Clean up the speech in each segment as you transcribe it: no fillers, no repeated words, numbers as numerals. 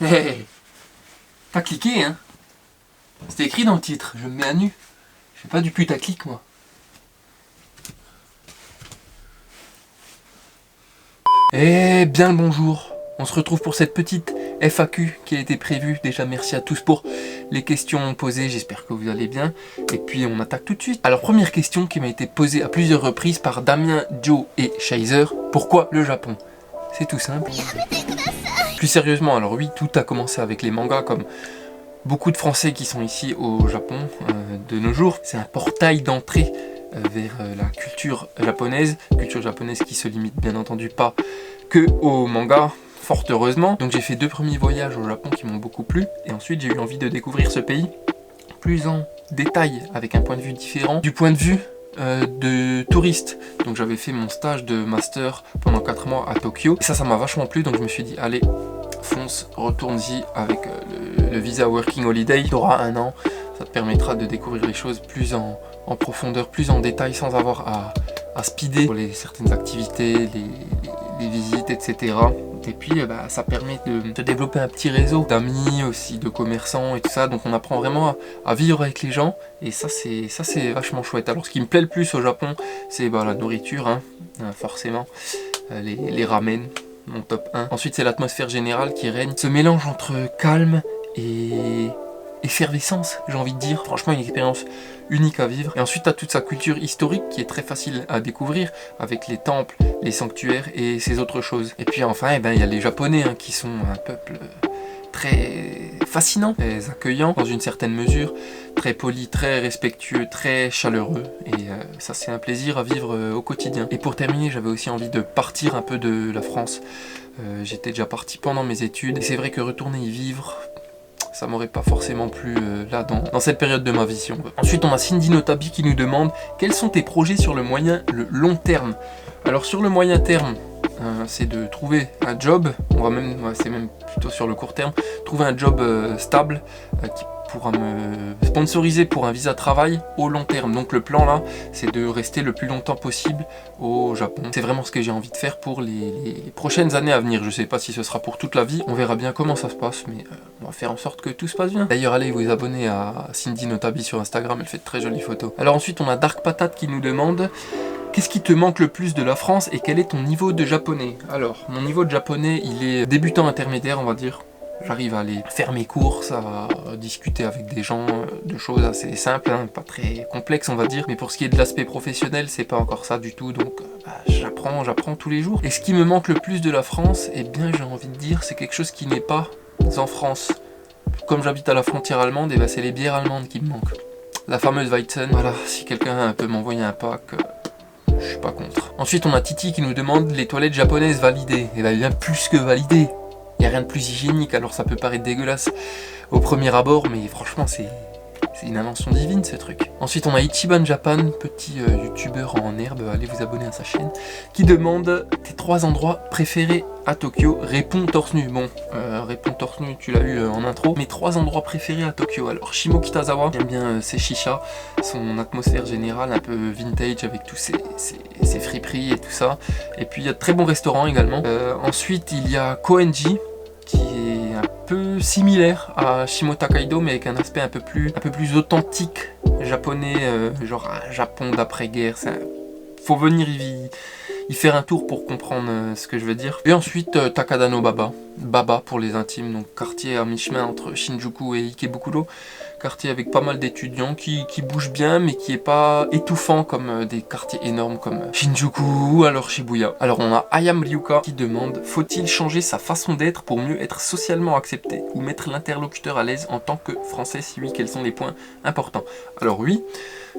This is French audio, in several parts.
Hey, t'as cliqué, hein? C'était écrit dans le titre, je me mets à nu. Je fais pas du putaclic, moi. Eh bien le bonjour. On se retrouve pour cette petite FAQ qui a été prévue. Déjà merci à tous pour les questions posées, j'espère que vous allez bien. Et puis on attaque tout de suite. Alors première question qui m'a été posée à plusieurs reprises par Damien, Joe et Shizer. Pourquoi le Japon? C'est tout simple. Plus sérieusement, alors oui, tout a commencé avec les mangas comme beaucoup de Français qui sont ici au Japon de nos jours. C'est un portail d'entrée vers la culture japonaise qui se limite bien entendu pas que au manga, fort heureusement. Donc j'ai fait 2 premiers voyages au Japon qui m'ont beaucoup plu, et ensuite j'ai eu envie de découvrir ce pays plus en détail, avec un point de vue différent, du point de vue de touriste. Donc j'avais fait mon stage de master pendant 4 mois à Tokyo, et ça m'a vachement plu, donc je me suis dit allez, fonce, retourne-y avec le visa Working Holiday. Tu auras 1 an, ça te permettra de découvrir les choses plus en profondeur, plus en détail, sans avoir à speeder pour certaines activités, les visites, etc. Et puis ça permet de développer un petit réseau d'amis aussi, de commerçants et tout ça. Donc on apprend vraiment à vivre avec les gens, et ça c'est vachement chouette. Alors ce qui me plaît le plus au Japon, c'est la nourriture, hein, forcément, les ramen, mon top 1. Ensuite c'est l'atmosphère générale qui règne, ce mélange entre calme et effervescence, j'ai envie de dire. Franchement une expérience unique à vivre. Et ensuite tu as toute sa culture historique qui est très facile à découvrir, avec les temples, les sanctuaires et ces autres choses. Et puis enfin il y a les Japonais, hein, qui sont un peuple très fascinant, très accueillant dans une certaine mesure, très poli, très respectueux, très chaleureux, et ça c'est un plaisir à vivre au quotidien. Et pour terminer, j'avais aussi envie de partir un peu de la France. J'étais déjà parti pendant mes études, et c'est vrai que retourner y vivre, ça m'aurait pas forcément plu là dans cette période de ma vie, si on veut. Ensuite on a Cindy Notabi qui nous demande quels sont tes projets sur le moyen, le long terme. Alors sur le moyen terme, c'est de trouver un job, c'est même plutôt sur le court terme, trouver un job stable qui pourra me sponsoriser pour un visa travail au long terme. Donc le plan là, c'est de rester le plus longtemps possible au Japon. C'est vraiment ce que j'ai envie de faire pour les prochaines années à venir. Je sais pas si ce sera pour toute la vie, on verra bien comment ça se passe, mais on va faire en sorte que tout se passe bien. D'ailleurs allez vous abonner à Cindy Notabi sur Instagram, elle fait de très jolies photos. Alors ensuite on a Dark Patate qui nous demande: qu'est-ce qui te manque le plus de la France et quel est ton niveau de japonais? Alors, mon niveau de japonais, il est débutant intermédiaire, on va dire. J'arrive à aller faire mes courses, à discuter avec des gens de choses assez simples, hein, pas très complexes on va dire. Mais pour ce qui est de l'aspect professionnel, c'est pas encore ça du tout, donc j'apprends tous les jours. Et ce qui me manque le plus de la France, eh bien j'ai envie de dire, c'est quelque chose qui n'est pas en France. Comme j'habite à la frontière allemande, c'est les bières allemandes qui me manquent. La fameuse Weizen, voilà, si quelqu'un peut m'envoyer un pack, je suis pas contre. Ensuite on a Titi qui nous demande les toilettes japonaises validées. Et bien plus que validées. Il n'y a rien de plus hygiénique, alors ça peut paraître dégueulasse au premier abord, mais franchement c'est une invention divine ce truc. Ensuite on a Ichiban Japan, petit youtubeur en herbe, allez vous abonner à sa chaîne, qui demande tes 3 endroits préférés à Tokyo. Réponds torse nu. Bon, réponds torse nu, tu l'as eu en intro. Mes 3 endroits préférés à Tokyo. Alors Shimokitazawa, j'aime bien ses chichas, son atmosphère générale un peu vintage avec tous ses friperies et tout ça. Et puis il y a de très bons restaurants également. Ensuite il y a Koenji, qui est un peu similaire à Shimotakaido, mais avec un aspect un peu plus authentique japonais, genre un Japon d'après-guerre. Faut venir y faire un tour pour comprendre ce que je veux dire. Et ensuite Takada no Baba pour les intimes, donc quartier à mi-chemin entre Shinjuku et Ikebukuro. Quartier avec pas mal d'étudiants qui bougent bien, mais qui est pas étouffant comme des quartiers énormes comme Shinjuku ou alors Shibuya. Alors on a Ayam Ryuka qui demande: faut-il changer sa façon d'être pour mieux être socialement accepté ou mettre l'interlocuteur à l'aise en tant que français? Si oui, quels sont les points importants? Alors oui,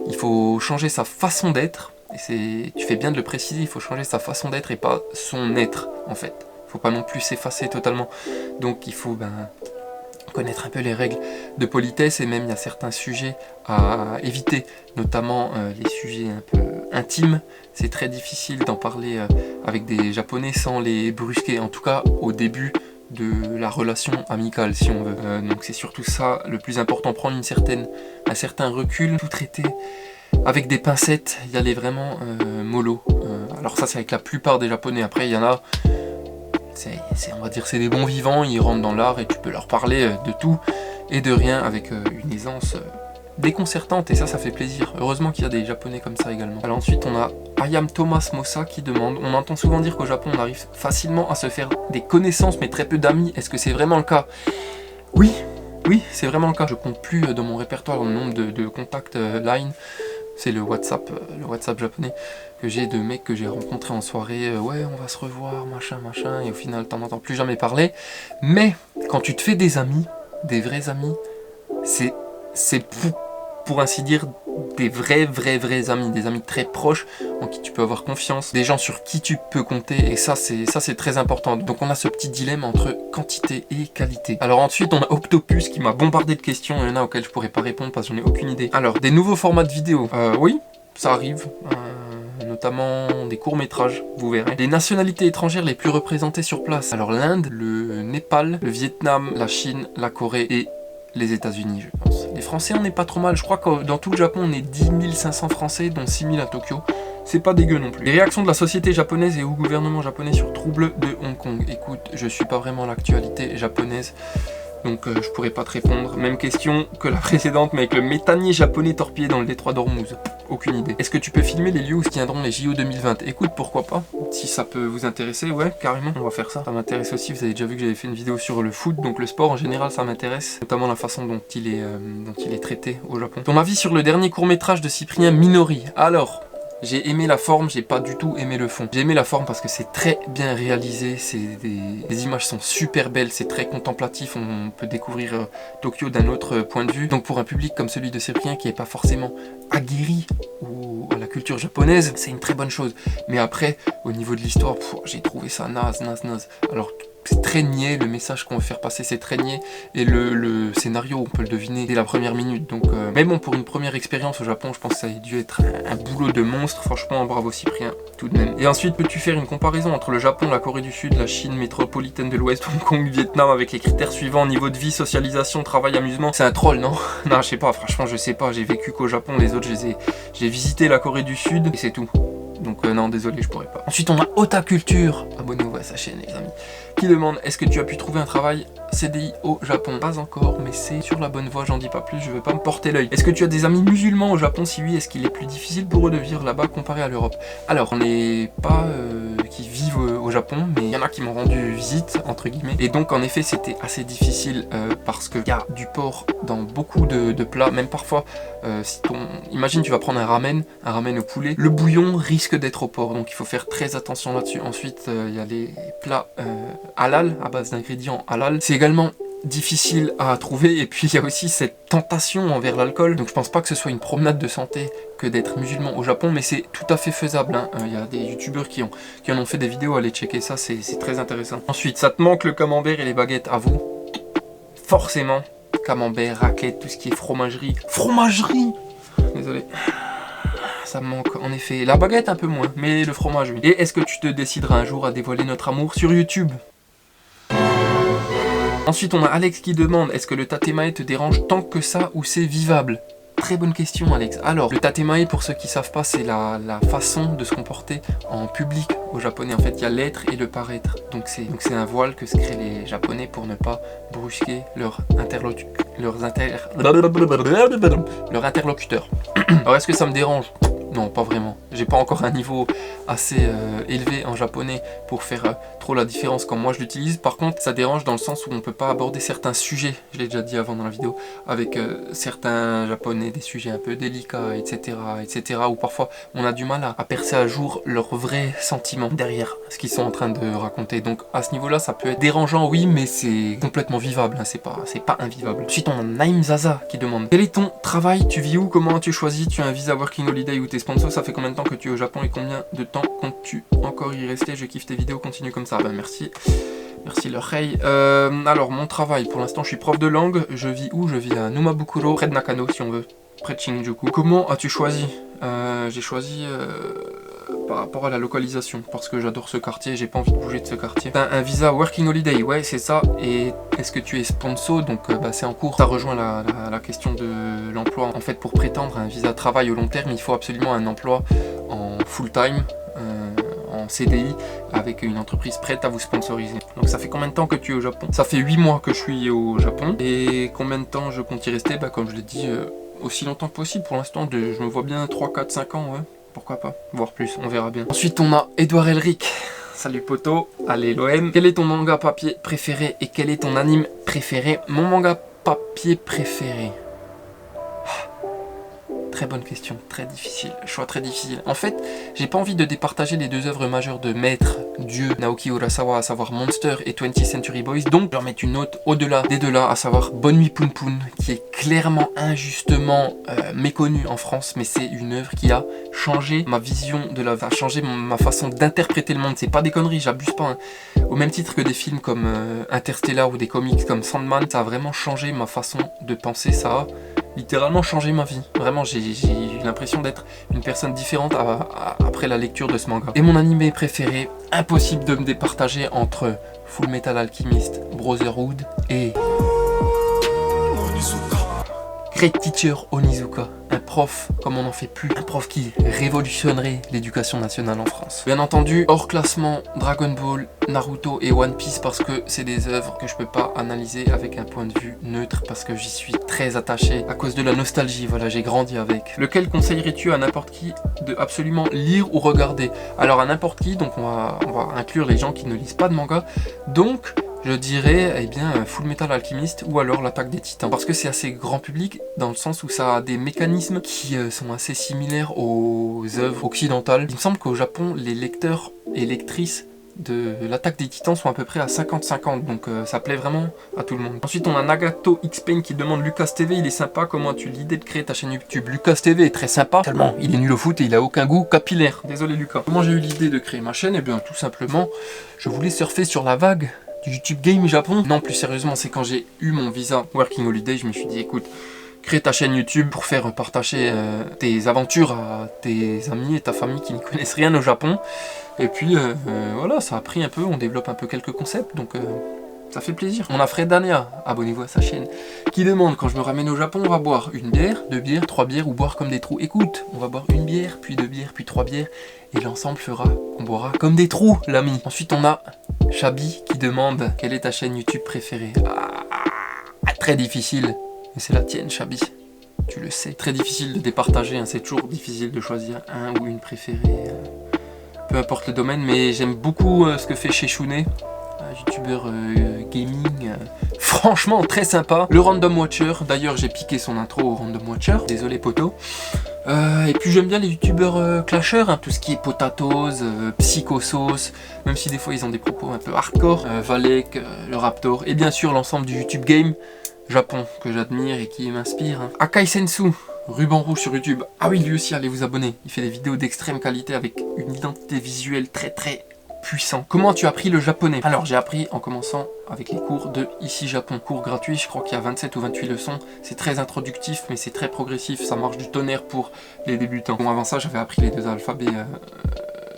il faut changer sa façon d'être, et tu fais bien de le préciser, il faut changer sa façon d'être et pas son être en fait. Faut pas non plus s'effacer totalement. Donc il faut connaître un peu les règles de politesse, et même il y a certains sujets à éviter, notamment les sujets un peu intimes. C'est très difficile d'en parler avec des Japonais sans les brusquer, en tout cas au début de la relation amicale si on veut. Donc c'est surtout ça le plus important, prendre un certain recul, tout traiter avec des pincettes, y aller vraiment mollo. Alors ça c'est avec la plupart des Japonais. Après il y en a, on va dire c'est des bons vivants, ils rentrent dans l'art et tu peux leur parler de tout et de rien avec une aisance déconcertante, et ça fait plaisir. Heureusement qu'il y a des japonais comme ça également. Alors ensuite on a Ayam Thomas Mossa qui demande: on entend souvent dire qu'au Japon on arrive facilement à se faire des connaissances mais très peu d'amis, est-ce que c'est vraiment le cas? Oui, c'est vraiment le cas. Je compte plus dans mon répertoire le nombre de contacts Line, c'est le WhatsApp japonais, que j'ai de mecs que j'ai rencontrés en soirée, ouais on va se revoir, machin, et au final t'en entends plus jamais parler. Mais quand tu te fais des amis, des vrais amis, c'est pour ainsi dire des vrais amis, des amis très proches en qui tu peux avoir confiance, des gens sur qui tu peux compter, et ça c'est très important. Donc on a ce petit dilemme entre quantité et qualité. Alors ensuite on a Octopus qui m'a bombardé de questions, il y en a auxquelles je pourrais pas répondre parce que j'en ai aucune idée. Alors des nouveaux formats de vidéos, oui ça arrive, notamment des courts-métrages, vous verrez. Les nationalités étrangères les plus représentées sur place, alors l'Inde, le Népal, le Vietnam, la Chine, la Corée et les États-Unis, je pense. Les Français, on n'est pas trop mal. Je crois que dans tout le Japon, on est 10 500 Français, dont 6 000 à Tokyo. C'est pas dégueu non plus. Les réactions de la société japonaise et au gouvernement japonais sur troubles de Hong Kong. Écoute, je suis pas vraiment l'actualité japonaise, donc je pourrais pas te répondre. Même question que la précédente, mais avec le méthanier japonais torpillé dans le détroit d'Ormuz. Aucune idée. Est-ce que tu peux filmer les lieux où se tiendront les JO 2020? Écoute, pourquoi pas? Si ça peut vous intéresser, ouais, carrément, on va faire ça. Ça m'intéresse aussi, vous avez déjà vu que j'avais fait une vidéo sur le foot, donc le sport en général, ça m'intéresse. Notamment la façon dont il est traité au Japon. Ton avis sur le dernier court-métrage de Cyprien Minori? Alors, j'ai aimé la forme, j'ai pas du tout aimé le fond. J'ai aimé la forme parce que c'est très bien réalisé, les images sont super belles, c'est très contemplatif, on peut découvrir Tokyo d'un autre point de vue. Donc pour un public comme celui de Cyprien qui n'est pas forcément aguerri à la culture japonaise, c'est une très bonne chose. Mais après, au niveau de l'histoire, j'ai trouvé ça naze. Alors c'est très niais, le message qu'on veut faire passer c'est très niais, et le scénario on peut le deviner dès la première minute, donc mais bon, pour une première expérience au Japon je pense que ça a dû être un boulot de monstre, franchement bravo Cyprien tout de même. Et ensuite, peux-tu faire une comparaison entre le Japon, la Corée du Sud, la Chine métropolitaine de l'Ouest, Hong Kong, Vietnam, avec les critères suivants: niveau de vie, socialisation, travail, amusement? C'est un troll, non? Non, je sais pas, franchement je sais pas, j'ai vécu qu'au Japon, les autres j'ai visité la Corée du Sud et c'est tout. Donc non, désolé, je pourrais pas. Ensuite on a Otaculture, abonnez-vous à sa chaîne les amis, qui demande: est-ce que tu as pu trouver un travail CDI au Japon? Pas encore, mais c'est sur la bonne voie, j'en dis pas plus, je veux pas me porter l'œil. Est-ce que tu as des amis musulmans au Japon? Si oui, est-ce qu'il est plus difficile pour eux de vivre là-bas comparé à l'Europe? Alors, on n'est pas qui vivent au Japon, mais il y en a qui m'ont rendu visite, entre guillemets. Et donc, en effet, c'était assez difficile parce qu'il y a du porc dans beaucoup de plats, même parfois, imagine, tu vas prendre un ramen au poulet, le bouillon risque d'être au porc, donc il faut faire très attention là-dessus. Ensuite, il y a les plats halal, à base d'ingrédients halal. C'est également difficile à trouver, et puis il y a aussi cette tentation envers l'alcool, donc je pense pas que ce soit une promenade de santé que d'être musulman au Japon, mais c'est tout à fait faisable, hein. Il y a des youtubeurs qui en ont fait des vidéos, allez checker ça, c'est très intéressant. Ensuite, ça te manque le camembert et les baguettes, à vous? Forcément, camembert, raclette, tout ce qui est fromagerie. Désolé. Ça me manque en effet. La baguette un peu moins, mais le fromage oui. Et est-ce que tu te décideras un jour à dévoiler notre amour sur YouTube? Ensuite on a Alex qui demande: est-ce que le tatemae te dérange tant que ça ou c'est vivable? Très bonne question Alex. Alors le tatemae, pour ceux qui savent pas, c'est la façon de se comporter en public au japonais. En fait il y a l'être et le paraître. Donc c'est un voile que se créent les japonais pour ne pas brusquer leur interlocuteur. Alors est-ce que ça me dérange? Non, pas vraiment. J'ai pas encore un niveau assez élevé en japonais pour faire trop la différence comme moi je l'utilise. Par contre, ça dérange dans le sens où on peut pas aborder certains sujets, je l'ai déjà dit avant dans la vidéo, avec certains japonais, des sujets un peu délicats, etc., où parfois on a du mal à percer à jour leurs vrais sentiments derrière ce qu'ils sont en train de raconter. Donc à ce niveau-là, ça peut être dérangeant, oui, mais c'est complètement vivable, hein, c'est pas invivable. Ensuite, on a Naim Zaza qui demande: quel est ton travail? Tu vis où? Comment as-tu choisi? Tu as un visa Working Holiday ou t'es sponsor? Ça fait combien de temps que tu es au Japon et combien de temps comptes-tu encore y rester? Je kiffe tes vidéos, continue comme ça. Ben merci l'oreille. Alors mon travail, pour l'instant je suis prof de langue. Je vis où? Je vis à Numabukuro, près de Nakano si on veut, près de Shinjuku. Comment as-tu choisi? J'ai choisi par rapport à la localisation, parce que j'adore ce quartier, j'ai pas envie de bouger de ce quartier. T'as un visa Working Holiday, ouais c'est ça. Et est-ce que tu es sponsor? Donc c'est en cours. Ça rejoint la question de l'emploi. En fait, pour prétendre à un visa travail au long terme, il faut absolument un emploi en full time, en en CDI avec une entreprise prête à vous sponsoriser. Donc ça fait combien de temps que tu es au Japon? Ça fait 8 mois que je suis au Japon. Et combien de temps je compte y rester? Bah comme je l'ai dit, aussi longtemps que possible. Pour l'instant, je me vois bien 3, 4, 5 ans, ouais. Pourquoi pas, voire plus, on verra bien. Ensuite on a Edouard Elric. Salut poto, allez l'OM. Quel est ton manga papier préféré et quel est ton anime préféré? Mon manga papier préféré. Très bonne question, très difficile, choix très difficile. En fait, j'ai pas envie de départager les deux œuvres majeures de maître Dieu Naoki Urasawa, à savoir Monster et 20th Century Boys. Donc, je vais remettre une note au-delà des deux-là, à savoir Bonne Nuit Poun Poun, qui est clairement injustement méconnue en France, mais c'est une œuvre qui a changé ma vision de la vie, a changé ma façon d'interpréter le monde. C'est pas des conneries, j'abuse pas. Hein. Au même titre que des films comme Interstellar ou des comics comme Sandman, ça a vraiment changé ma façon de penser, ça a littéralement changé ma vie. Vraiment, j'ai eu l'impression d'être une personne différente après la lecture de ce manga. Et mon animé préféré, impossible de me départager entre Full Metal Alchemist, Brotherhood et Great Teacher Onizuka, un prof comme on n'en fait plus, un prof qui révolutionnerait l'éducation nationale en France. Bien entendu, hors classement, Dragon Ball, Naruto et One Piece parce que c'est des œuvres que je peux pas analyser avec un point de vue neutre parce que j'y suis très attaché à cause de la nostalgie, voilà, j'ai grandi avec. Lequel conseillerais-tu à n'importe qui de absolument lire ou regarder? Alors à n'importe qui, donc on va inclure les gens qui ne lisent pas de manga, donc je dirais eh bien Full Metal Alchemist ou alors l'Attaque des Titans. Parce que c'est assez grand public dans le sens où ça a des mécanismes qui sont assez similaires aux œuvres occidentales. Il me semble qu'au Japon, les lecteurs et lectrices de l'Attaque des Titans sont à peu près à 50-50, donc ça plaît vraiment à tout le monde. Ensuite on a Nagato X-Pain qui demande Lucas TV, il est sympa, comment as-tu l'idée de créer ta chaîne YouTube? Lucas TV est très sympa, tellement il est nul au foot et il a aucun goût capillaire. Désolé Lucas. Comment j'ai eu l'idée de créer ma chaîne? Eh bien tout simplement, je voulais surfer sur la vague du YouTube Game Japon. Non, plus sérieusement, c'est quand j'ai eu mon visa Working Holiday, je me suis dit écoute, crée ta chaîne YouTube pour faire partager tes aventures à tes amis et ta famille qui ne connaissent rien au Japon. Et puis voilà, ça a pris un peu, on développe un peu quelques concepts, donc ça fait plaisir. On a Fredania, abonnez-vous à sa chaîne, qui demande quand je me ramène au Japon, on va boire une bière, 2 bières, 3 bières ou boire comme des trous. Écoute, on va boire une bière, puis 2 bières, puis 3 bières, et l'ensemble fera qu'on boira comme des trous, l'ami. Ensuite, on a Chabi qui demande quelle est ta chaîne YouTube préférée. Très difficile, mais c'est la tienne, Chabi. Tu le sais. Très difficile de départager, hein. C'est toujours difficile de choisir un ou une préférée. Peu importe le domaine, mais j'aime beaucoup ce que fait Sheshune, youtubeur gaming, franchement très sympa. Le Random Watcher, d'ailleurs j'ai piqué son intro au Random Watcher, désolé poto. Et puis j'aime bien les youtubeurs clasheurs, hein, tout ce qui est Potatoes, Psychosauce, même si des fois ils ont des propos un peu hardcore, Valek, le Raptor, et bien sûr l'ensemble du YouTube Game Japon que j'admire et qui m'inspire. Hein. Akai Sensu, ruban rouge sur YouTube, ah oui lui aussi allez vous abonner, il fait des vidéos d'extrême qualité avec une identité visuelle très puissant. Comment tu as appris le japonais? Alors j'ai appris en commençant avec les cours de Ici Japon, cours gratuits, je crois qu'il y a 27 ou 28 leçons, c'est très introductif mais c'est très progressif, ça marche du tonnerre pour les débutants. Bon avant ça j'avais appris les deux alphabets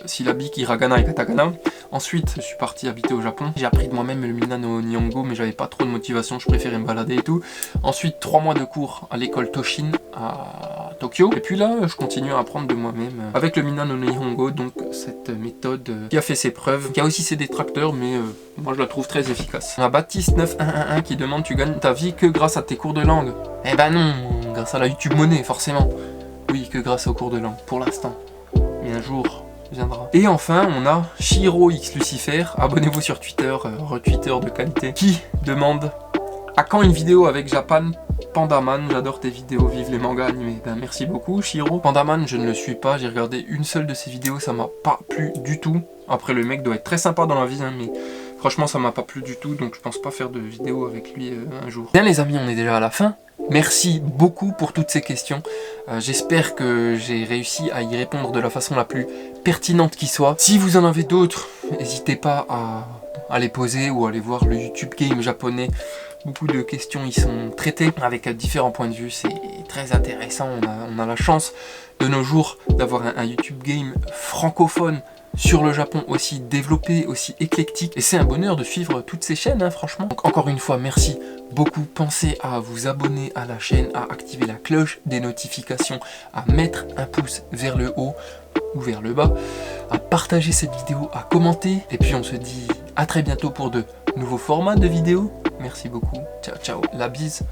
syllabiques, hiragana et katakana. Ensuite je suis parti habiter au Japon, j'ai appris de moi-même le mina no nihongo mais j'avais pas trop de motivation, je préférais me balader et tout. Ensuite 3 mois de cours à l'école Toshin à Tokyo, et puis là je continue à apprendre de moi-même avec le mina no nihongo, donc cette méthode qui a fait ses preuves, qui a aussi ses détracteurs mais moi je la trouve très efficace. On a Baptiste 9111 qui demande tu gagnes ta vie que grâce à tes cours de langue? Eh ben non, grâce à la YouTube monnaie forcément. Oui, que grâce aux cours de langue pour l'instant, mais un jour viendra. Et enfin on a Shiro X Lucifer, abonnez-vous sur Twitter, retweeteur de qualité, qui demande à quand une vidéo avec Japan Pandaman, j'adore tes vidéos, vive les mangas animés. Ben merci beaucoup Shiro. Pandaman je ne le suis pas, j'ai regardé une seule de ses vidéos, ça m'a pas plu du tout. Après le mec doit être très sympa dans la vie hein, mais franchement ça m'a pas plu du tout, donc je pense pas faire de vidéo avec lui un jour. Bien les amis, on est déjà à la fin. Merci beaucoup pour toutes ces questions. J'espère que j'ai réussi à y répondre de la façon la plus pertinente qui soit. Si vous en avez d'autres, n'hésitez pas à les poser ou à aller voir le YouTube Game japonais. Beaucoup de questions y sont traitées avec différents points de vue, c'est très intéressant. On a la chance de nos jours d'avoir un YouTube Game francophone sur le Japon, aussi développé, aussi éclectique, et c'est un bonheur de suivre toutes ces chaînes hein, franchement. Donc encore une fois merci beaucoup, pensez à vous abonner à la chaîne, à activer la cloche des notifications, à mettre un pouce vers le haut ou vers le bas, à partager cette vidéo, à commenter. Et puis on se dit à très bientôt pour de nouveaux formats de vidéos. Merci beaucoup. Ciao, ciao. La bise.